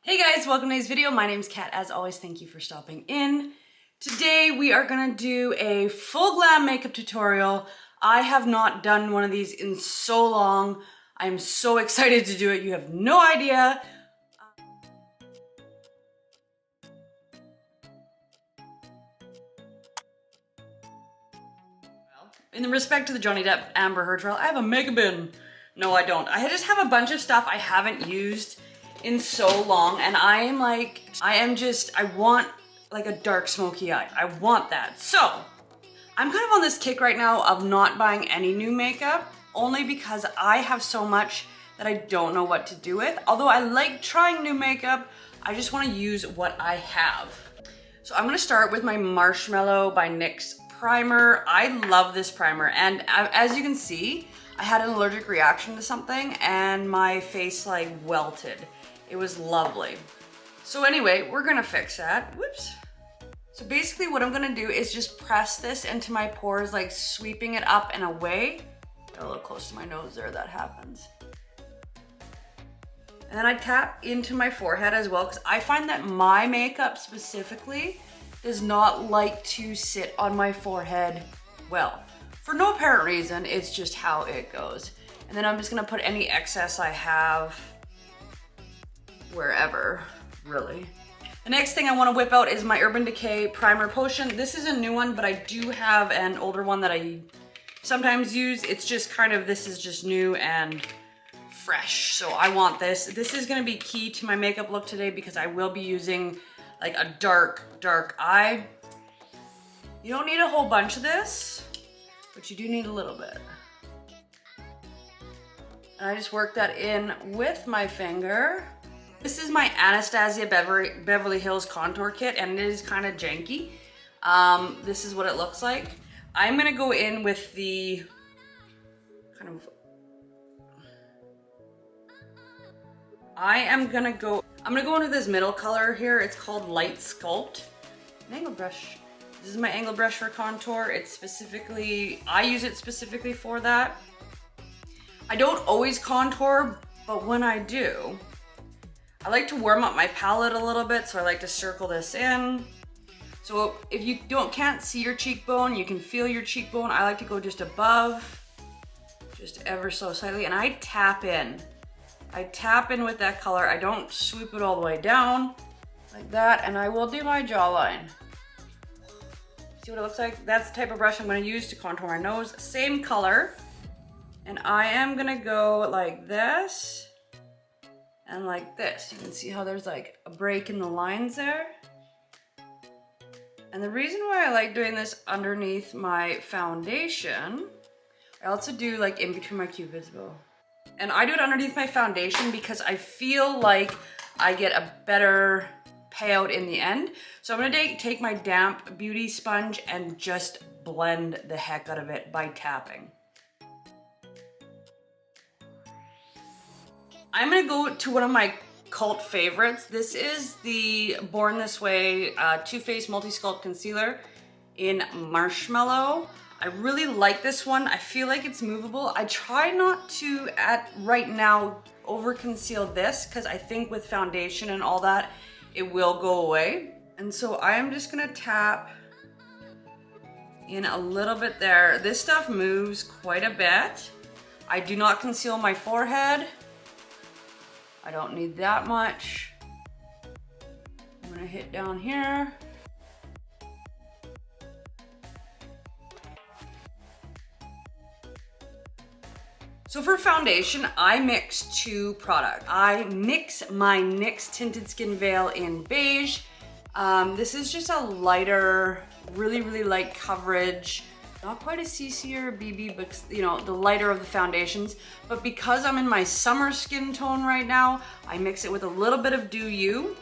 Hey guys, welcome to today's video. My name's Kat. As always, thank you for stopping in. Today we are gonna do a full glam makeup tutorial. I have not done one of these in so long. I'm so excited to do it. You have no idea. In the respect to the Johnny Depp Amber Heard trial, I have a mega bin. No, I don't. I just have a bunch of stuff I haven't used in so long, and I want like a dark smoky eye. I want that. So I'm kind of on this kick right now of not buying any new makeup, only because I have so much that I don't know what to do with. Although I like trying new makeup, I just want to use what I have. So I'm gonna start with my Marshmallow by NYX primer. I love this primer, and as you can see, I had an allergic reaction to something and my face like welted. It was lovely. So anyway, we're gonna fix that. Whoops. So basically what I'm gonna do is just press this into my pores, like sweeping it up and away. Got a little close to my nose there, that happens. And then I tap into my forehead as well, because I find that my makeup specifically does not like to sit on my forehead well. For no apparent reason, it's just how it goes. And then I'm just gonna put any excess I have wherever, really. The next thing I wanna whip out is my Urban Decay Primer Potion. This is a new one, but I do have an older one that I sometimes use. It's just kind of, this is just new and fresh, so I want this. This is gonna be key to my makeup look today because I will be using like a dark eye. You don't need a whole bunch of this, but you do need a little bit. And I just work that in with my finger. This is my Anastasia Beverly Hills Contour Kit, and it is kind of janky. This is what it looks like. I'm gonna go in with the I'm gonna go into this middle color here. It's called Light Sculpt. An angle brush. This is my angle brush for contour. It's specifically, I use it specifically for that. I don't always contour, but when I do, I like to warm up my palette a little bit, so I like to circle this in. So if you can't see your cheekbone, you can feel your cheekbone. I like to go just above, just ever so slightly, and I tap in. I tap in with that color. I don't swoop it all the way down like that, and I will do my jawline. See what it looks like? That's the type of brush I'm gonna use to contour my nose. Same color. And I am gonna go like this and like this. You can see how there's like a break in the lines there. And the reason why I like doing this underneath my foundation, I also do like in between my cupid's bow. And I do it underneath my foundation because I feel like I get a better payout in the end. So I'm gonna take my damp beauty sponge and just blend the heck out of it by tapping. I'm gonna go to one of my cult favorites. This is the Born This Way Too Faced Multi-Sculpt Concealer in Marshmallow. I really like this one. I feel like it's movable. I try not to, right now, over conceal this because I think with foundation and all that, it will go away. And so I am just gonna tap in a little bit there. This stuff moves quite a bit. I do not conceal my forehead. I don't need that much. I'm gonna hit down here. So for foundation, I mix two products. I mix my NYX Tinted Skin Veil in beige. This is just a lighter, really light coverage. Not quite a CC or BB, but you know, the lighter of the foundations. But because I'm in my summer skin tone right now, I mix it with a little bit of Do You,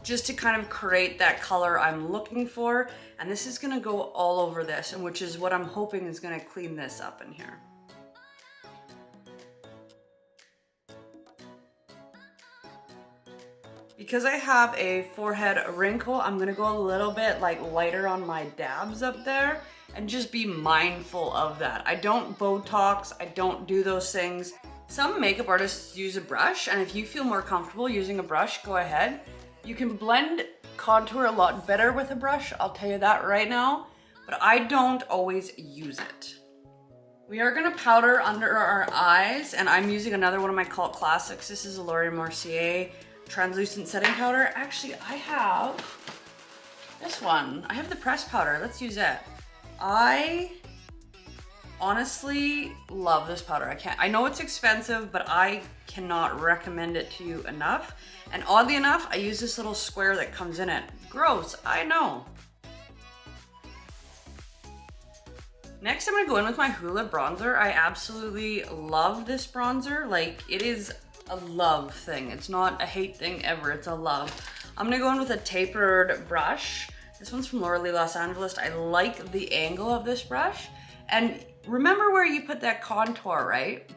just to kind of create that color I'm looking for. And this is gonna go all over this, and which is what I'm hoping is gonna clean this up in here. Because I have a forehead wrinkle, I'm gonna go a little bit like lighter on my dabs up there and just be mindful of that. I don't Botox, I don't do those things. Some makeup artists use a brush, and if you feel more comfortable using a brush, go ahead. You can blend contour a lot better with a brush, I'll tell you that right now, but I don't always use it. We are gonna powder under our eyes, and I'm using another one of my cult classics. This is a Laura Mercier translucent setting powder. Actually, I have this one. I have the pressed powder. Let's use it. I honestly love this powder. I know it's expensive, but I cannot recommend it to you enough. And oddly enough, I use this little square that comes in it. Gross, I know. Next, I'm gonna go in with my Hoola bronzer. I absolutely love this bronzer. Like, it is a love thing. It's not a hate thing ever, it's a love. I'm gonna go in with a tapered brush. This one's from Laura Lee Los Angeles. I like the angle of this brush. And remember where you put that contour, right?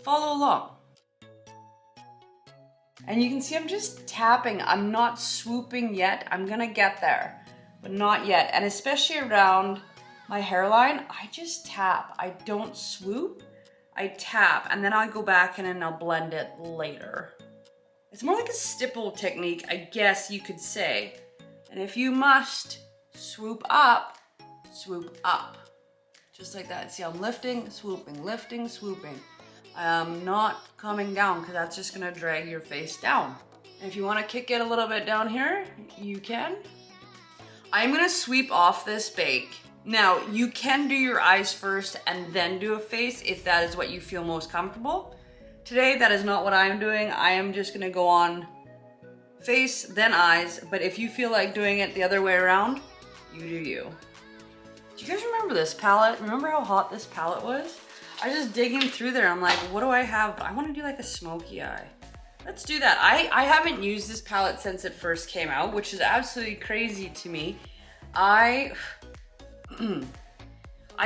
Follow along. And you can see I'm just tapping. I'm not swooping yet. I'm gonna get there, but not yet. And especially around my hairline, I just tap. I don't swoop, I tap, and then I'll go back in and I'll blend it later. It's more like a stipple technique, I guess you could say. And if you must swoop up, swoop up. Just like that. See, I'm lifting, swooping, lifting, swooping. I'm not coming down because that's just gonna drag your face down. And if you wanna kick it a little bit down here, you can. I'm gonna sweep off this bake. Now, you can do your eyes first and then do a face if that is what you feel most comfortable. Today, that is not what I'm doing. I am just gonna go on face, then eyes, but if you feel like doing it the other way around, you do you. Do you guys remember this palette? Remember how hot this palette was? I was just digging through there. I'm like, what do I have? I want to do like a smoky eye. Let's do that. I haven't used this palette since it first came out, which is absolutely crazy to me. I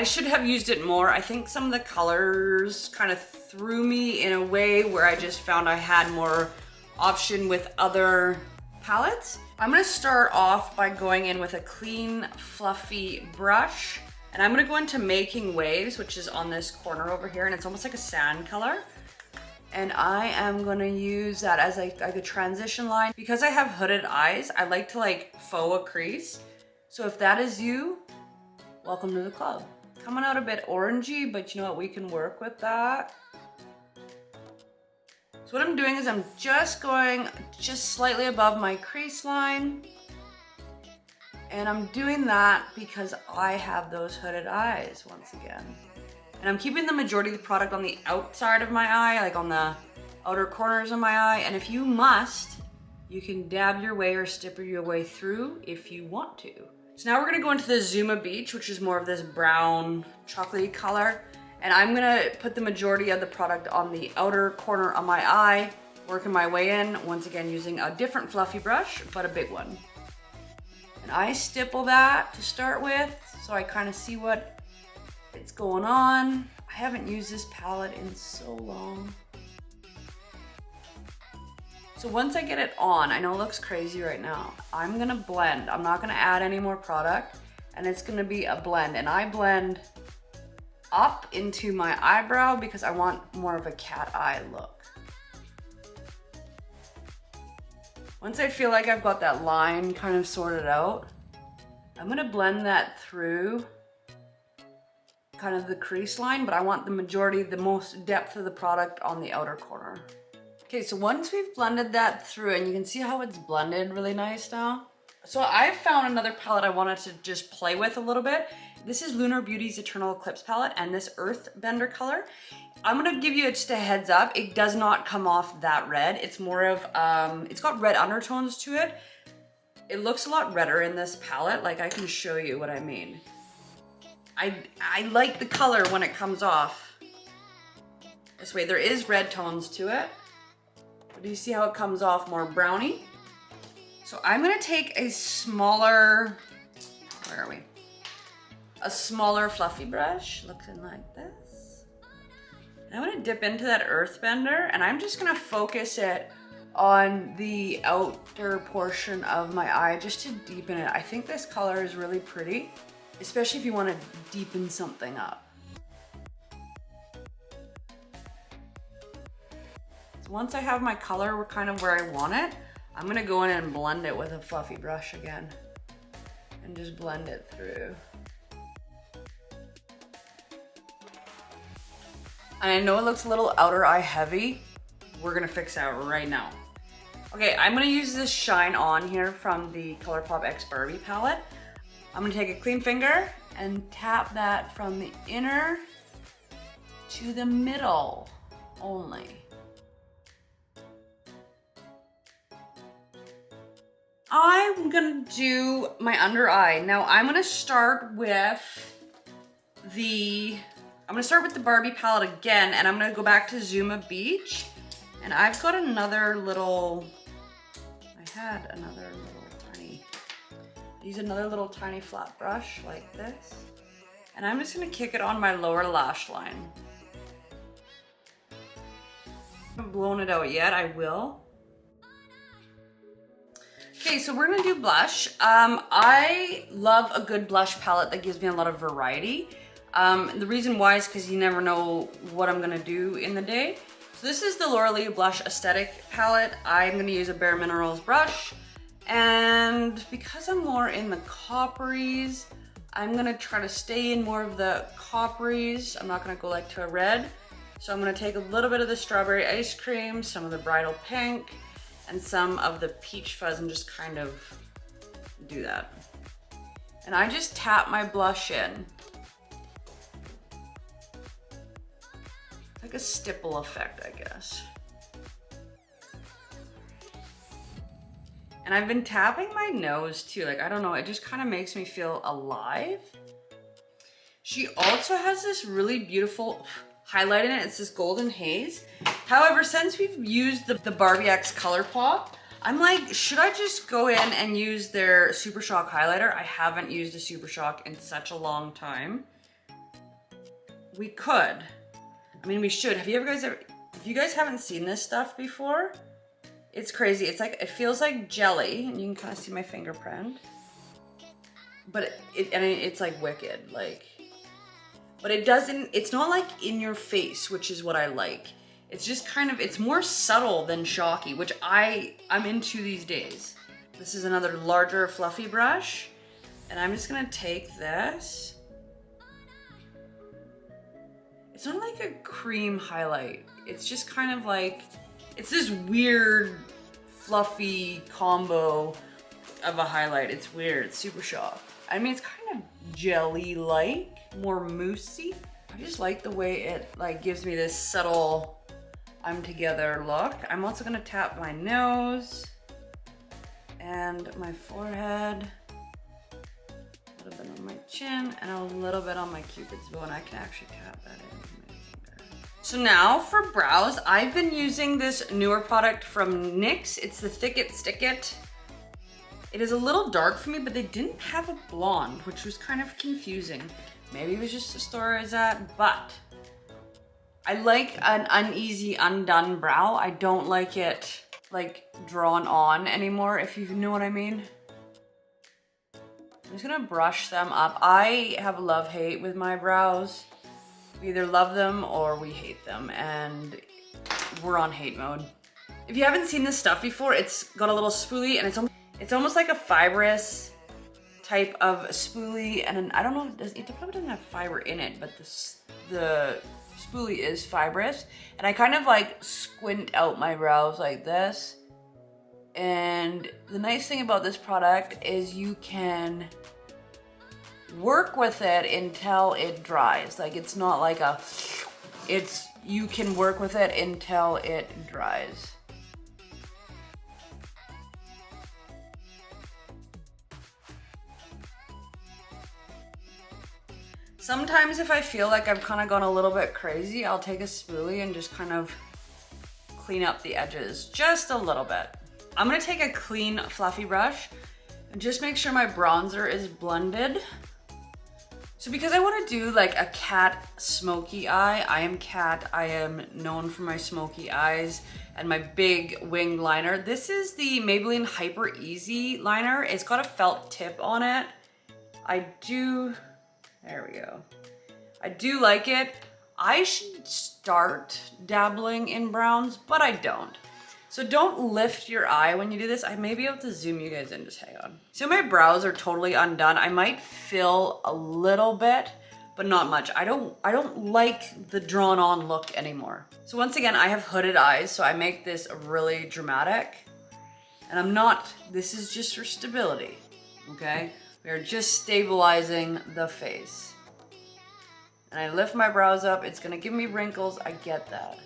should have used it more. I think some of the colors kind of threw me in a way where I just found I had more option with other palettes. I'm gonna start off by going in with a clean, fluffy brush. And I'm gonna go into Making Waves, which is on this corner over here, and it's almost like a sand color. And I am gonna use that as like a transition line. Because I have hooded eyes, I like to like faux a crease. So if that is you, welcome to the club. Coming out a bit orangey, but you know what, we can work with that. So what I'm doing is I'm just going just slightly above my crease line. And I'm doing that because I have those hooded eyes once again. And I'm keeping the majority of the product on the outside of my eye, like on the outer corners of my eye. And if you must, you can dab your way or stipple your way through if you want to. So now we're gonna go into the Zuma Beach, which is more of this brown chocolatey color. And I'm gonna put the majority of the product on the outer corner of my eye, working my way in, once again using a different fluffy brush, but a big one. And I stipple that to start with, so I kind of see what it's going on. I haven't used this palette in so long. So once I get it on, I know it looks crazy right now, I'm gonna blend. I'm not gonna add any more product, and it's gonna be a blend. And I blend up into my eyebrow because I want more of a cat eye look. Once I feel like I've got that line kind of sorted out, I'm gonna blend that through kind of the crease line, but I want the majority, the most depth of the product on the outer corner. Okay, so once we've blended that through, and you can see how it's blended really nice now. So I found another palette I wanted to just play with a little bit. This is Lunar Beauty's Eternal Eclipse palette and this Earthbender color. I'm gonna give you just a heads up. It does not come off that red. It's more of, it's got red undertones to it. It looks a lot redder in this palette. Like, I can show you what I mean. I like the color when it comes off this way. There is red tones to it. But do you see how it comes off more browny? So I'm gonna take a smaller, where are we? A smaller fluffy brush, looking like this. And I'm gonna dip into that Earthbender, and I'm just gonna focus it on the outer portion of my eye just to deepen it. I think this color is really pretty, especially if you wanna deepen something up. So once I have my color kind of where I want it, I'm gonna go in and blend it with a fluffy brush again and just blend it through. And I know it looks a little outer eye heavy. We're gonna fix that right now. Okay, I'm gonna use this Shine On here from the ColourPop X Barbie palette. I'm gonna take a clean finger and tap that from the inner to the middle only. I'm gonna do my under eye. Now I'm gonna start with the Barbie palette again, and I'm gonna go back to Zuma Beach. And I've got another little, use another little tiny flat brush like this. And I'm just gonna kick it on my lower lash line. I haven't blown it out yet, I will. Okay, so we're gonna do blush. I love a good blush palette that gives me a lot of variety. The reason why is because you never know what I'm gonna do in the day. So this is the Laura Blush Aesthetic palette. I'm gonna use a Bare Minerals brush. And because I'm more in the copperies, I'm gonna try to stay in more of the copperies. I'm not gonna go like to a red. So I'm gonna take a little bit of the Strawberry Ice Cream, some of the Bridal Pink, and some of the Peach Fuzz, and just kind of do that. And I just tap my blush in. It's like a stipple effect, I guess. And I've been tapping my nose too. Like, I don't know, it just kind of makes me feel alive. She also has this really beautiful highlight in it. It's this golden haze. However, since we've used the Barbie X ColourPop, I'm like, should I just go in and use their Super Shock highlighter? I haven't used a Super Shock in such a long time. We could. I mean, we should. Have you guys ever, if you guys haven't seen this stuff before, it's crazy. It's like, it feels like jelly, and you can kind of see my fingerprint. But it's like wicked, like. But it doesn't, it's not like in your face, which is what I like. It's just kind of, it's more subtle than shocky, which I'm into these days. This is another larger fluffy brush. And I'm just gonna take this. It's not like a cream highlight. It's just kind of like, it's this weird fluffy combo of a highlight. It's weird, it's Super Shock. I mean, it's kind of jelly-like, more moussey. I just like the way it like gives me this subtle I'm together look. I'm also gonna tap my nose and my forehead, a little bit on my chin, and a little bit on my cupid's bow, and I can actually tap that in with my finger. So now for brows, I've been using this newer product from NYX. It's the Thick It Stick It. It is a little dark for me, but they didn't have a blonde, which was kind of confusing. Maybe it was just the store I was at, but I like an uneasy, undone brow. I don't like it like drawn on anymore, if you know what I mean. I'm just gonna brush them up. I have love-hate with my brows. We either love them or we hate them, and we're on hate mode. If you haven't seen this stuff before, it's got a little spoolie, and it's almost like a fibrous type of spoolie, and I don't know, it probably doesn't have fiber in it, but the spoolie is fibrous, and I kind of like squint out my brows like this. And the nice thing about this product is you can work with it until it dries. Like, it's not like you can work with it until it dries. Sometimes if I feel like I've kind of gone a little bit crazy, I'll take a spoolie and just kind of clean up the edges just a little bit. I'm gonna take a clean fluffy brush and just make sure my bronzer is blended. So because I want to do like a cat smoky eye, I am known for my smoky eyes and my big winged liner. This is the Maybelline Hyper Easy liner. It's got a felt tip on it. There we go. I do like it. I should start dabbling in browns, but I don't. So don't lift your eye when you do this. I may be able to zoom you guys in, just hang on. So my brows are totally undone. I might fill a little bit, but not much. I don't like the drawn on look anymore. So once again, I have hooded eyes, so I make this really dramatic. And this is just for stability, okay? We are just stabilizing the face. And I lift my brows up, it's gonna give me wrinkles, I get that.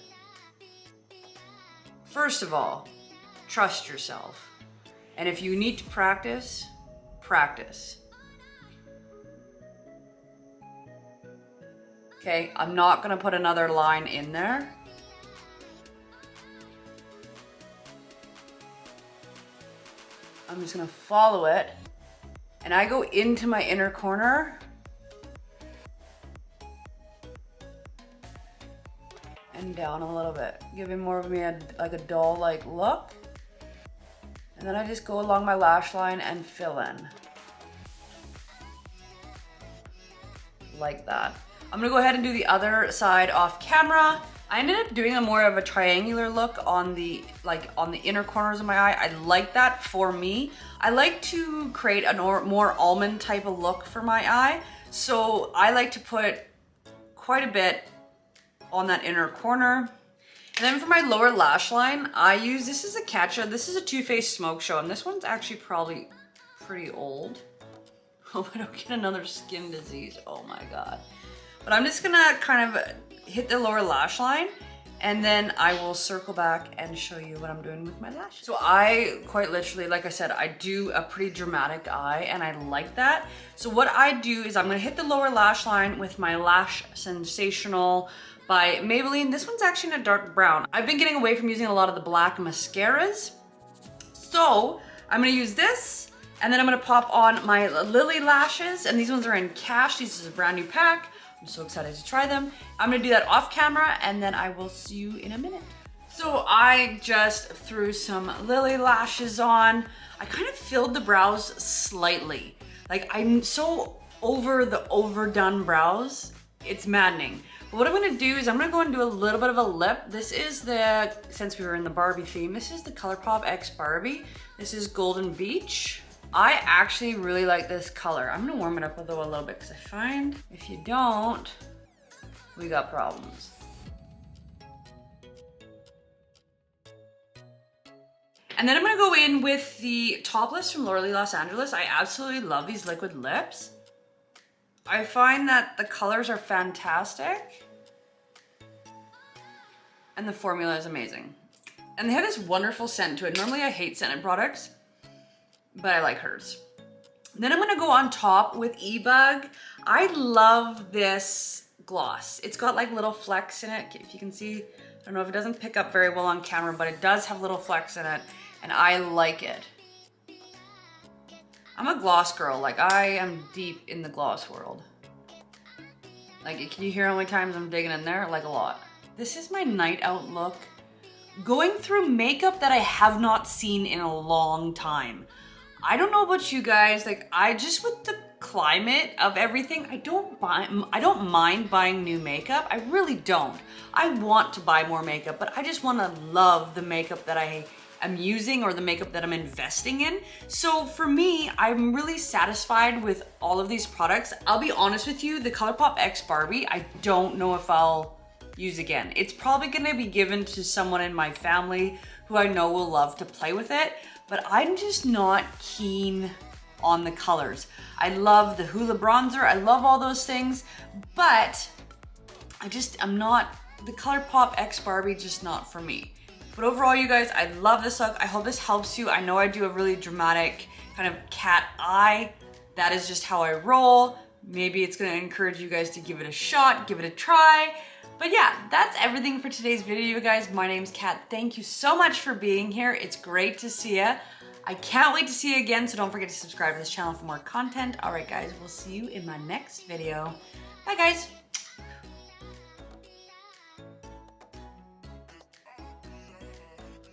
First of all, trust yourself. And if you need to practice, practice. Okay, I'm not gonna put another line in there. I'm just gonna follow it. And I go into my inner corner and down a little bit, giving more of me like a doll-like look. And then I just go along my lash line and fill in. Like that. I'm gonna go ahead and do the other side off camera. I ended up doing a more of a triangular look on the inner corners of my eye. I like that for me. I like to create a more almond type of look for my eye. So I like to put quite a bit on that inner corner. And then for my lower lash line, this is a Katja. This is a Too Faced Smoke Show, and this one's actually probably pretty old. Hope I don't get another skin disease, oh my God. But I'm just gonna kind of hit the lower lash line, and then I will circle back and show you what I'm doing with my lashes. So I quite literally, like I said, I do a pretty dramatic eye, and I like that. So what I do is I'm gonna hit the lower lash line with my Lash Sensational by Maybelline. This one's actually in a dark brown. I've been getting away from using a lot of the black mascaras. So I'm gonna use this, and then I'm gonna pop on my Lily lashes, and these ones are in Cash. This is a brand new pack. I'm so excited to try them. I'm gonna do that off camera, and then I will see you in a minute. So I just threw some Lily lashes on. I kind of filled the brows slightly. Like, I'm so over the overdone brows, it's maddening. But what I'm gonna do is I'm gonna go and do a little bit of a lip. This is since we were in the Barbie theme, this is the ColourPop X Barbie. This is Golden Beach. I actually really like this color. I'm gonna warm it up though a little bit, because I find if you don't, we got problems. And then I'm gonna go in with the Topless from Laura Lee Los Angeles. I absolutely love these liquid lips. I find that the colors are fantastic, and the formula is amazing. And they have this wonderful scent to it. Normally I hate scented products, but I like hers. Then I'm gonna go on top with eBug. I love this gloss. It's got like little flecks in it, if you can see. I don't know if it doesn't pick up very well on camera, but it does have little flecks in it, and I like it. I'm a gloss girl, like I am deep in the gloss world. Like, can you hear how many times I'm digging in there? Like a lot. This is my night out look. Going through makeup that I have not seen in a long time. I don't know about you guys, like with the climate of everything, I don't mind buying new makeup. I really don't. I want to buy more makeup, but I just want to love the makeup that I am using or the makeup that I'm investing in. So for me, I'm really satisfied with all of these products. I'll be honest with you, the ColourPop X Barbie, I don't know if I'll use again. It's probably gonna be given to someone in my family who I know will love to play with it, but I'm just not keen on the colors. I love the Hoola bronzer, I love all those things, but I'm not, the ColourPop X Barbie, just not for me. But overall, you guys, I love this look. I hope this helps you. I know I do a really dramatic kind of cat eye. That is just how I roll. Maybe it's gonna encourage you guys to give it a shot, give it a try. But yeah, that's everything for today's video, you guys. My name's Kat. Thank you so much for being here. It's great to see you. I can't wait to see you again, so don't forget to subscribe to this channel for more content. All right, guys, we'll see you in my next video. Bye, guys.